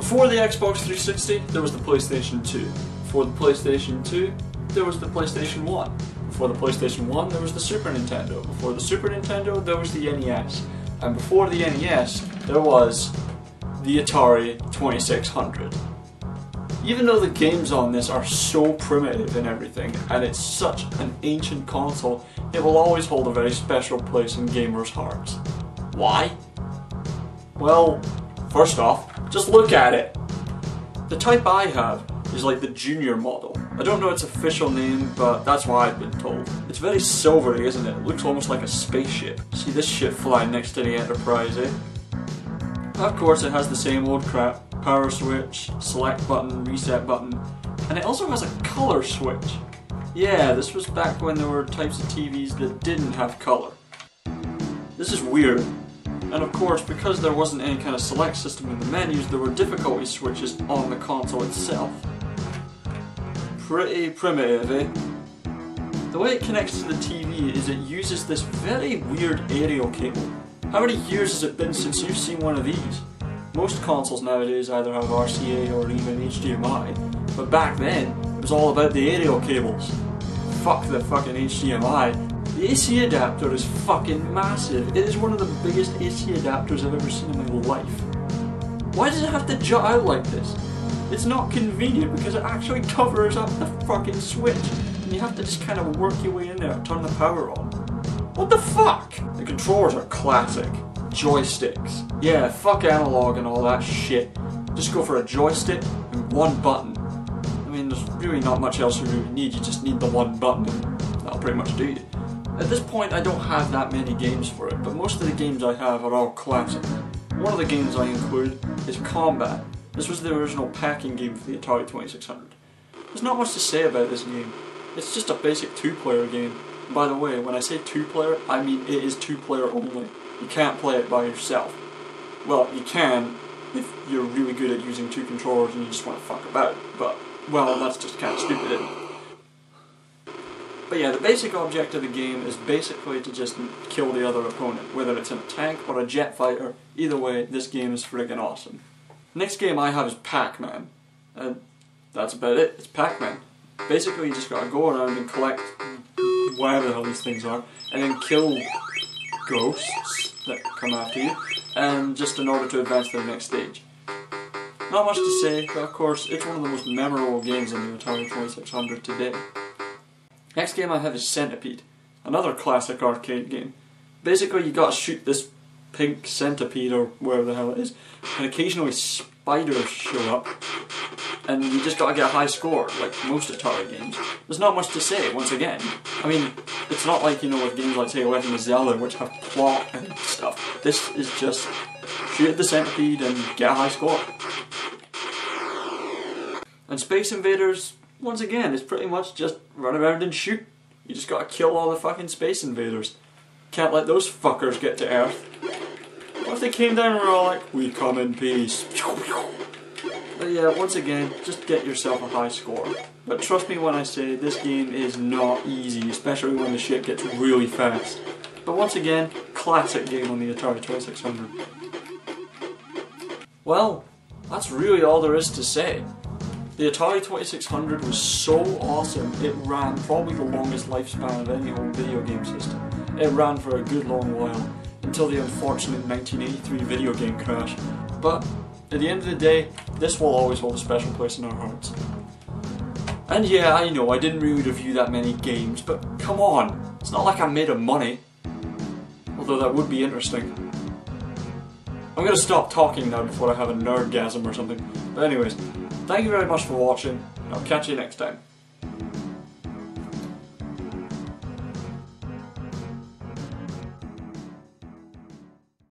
Before the Xbox 360, there was the PlayStation 2. Before the PlayStation 2, there was the PlayStation 1. Before the PlayStation 1, there was the Super Nintendo. Before the Super Nintendo, there was the NES. And before the NES, there was the Atari 2600. Even though the games on this are so primitive and everything, and it's such an ancient console, it will always hold a very special place in gamers' hearts. Why? Well, first off, just look at it. The type I have is like the junior model. I don't know its official name, but that's what I've been told. It's very silvery, isn't it? It looks almost like a spaceship. See this shit flying next to the Enterprise, eh? Of course it has the same old crap. Power switch, select button, reset button, and it also has a color switch. Yeah, this was back when there were types of TVs that didn't have color. This is weird. And of course, because there wasn't any kind of select system in the menus, there were difficulty switches on the console itself. Pretty primitive, eh? The way it connects to the TV is it uses this very weird aerial cable. How many years has it been since you've seen one of these? Most consoles nowadays either have RCA or even HDMI, but back then, it was all about the aerial cables. Fuck the fucking HDMI. The AC adapter is fucking massive. It is one of the biggest AC adapters I've ever seen in my life. Why does it have to jut out like this? It's not convenient because it actually covers up the fucking switch, and you have to just kind of work your way in there and turn the power on. What the fuck? The controllers are classic. Joysticks. Yeah, fuck analog and all that shit. Just go for a joystick and one button. I mean, there's really not much else you really need, you just need the one button and that'll pretty much do you. At this point I don't have that many games for it, but most of the games I have are all classic. One of the games I include is Combat. This was the original packing game for the Atari 2600. There's not much to say about this game. It's just a basic two-player game. And by the way, when I say two-player, I mean it is two-player only. You can't play it by yourself. Well, you can if you're really good at using two controllers and you just want to fuck about, but, well, that's just kind of stupid, isn't it? But yeah, the basic object of the game is basically to just kill the other opponent, whether it's in a tank or a jet fighter. Either way, this game is friggin' awesome. Next game I have is PacMan, and that's about it. It's PacMan. Basically, you just gotta go around and collect whatever the hell these things are, and then kill ghosts that come after you, and just in order to advance to the next stage. Not much to say, but of course it's one of the most memorable games on the Atari 2600 today. Next game I have is Centipede, another classic arcade game. Basically you gotta shoot this pink centipede or wherever the hell it is, and occasionally spiders show up, and you just gotta get a high score, like most Atari games. There's not much to say, once again. I mean, it's not like, you know, with games like, say, Legend of Zelda, which have plot and stuff. This is just shoot the centipede and get a high score. And Space Invaders, once again, is pretty much just run around and shoot. You just gotta kill all the fucking Space Invaders. Can't let those fuckers get to Earth. What if they came down and were all like, we come in peace? But yeah, once again, just get yourself a high score. But trust me when I say this game is not easy, especially when the shit gets really fast. But once again, classic game on the Atari 2600. Well, that's really all there is to say. The Atari 2600 was so awesome, it ran probably the longest lifespan of any home video game system. It ran for a good long while, until the unfortunate 1983 video game crash. But at the end of the day, this will always hold a special place in our hearts. And yeah, I know, I didn't really review that many games, but come on, it's not like I'm made of money. Although that would be interesting. I'm gonna stop talking now before I have a nerdgasm or something. But anyways, thank you very much for watching, and I'll catch you next time.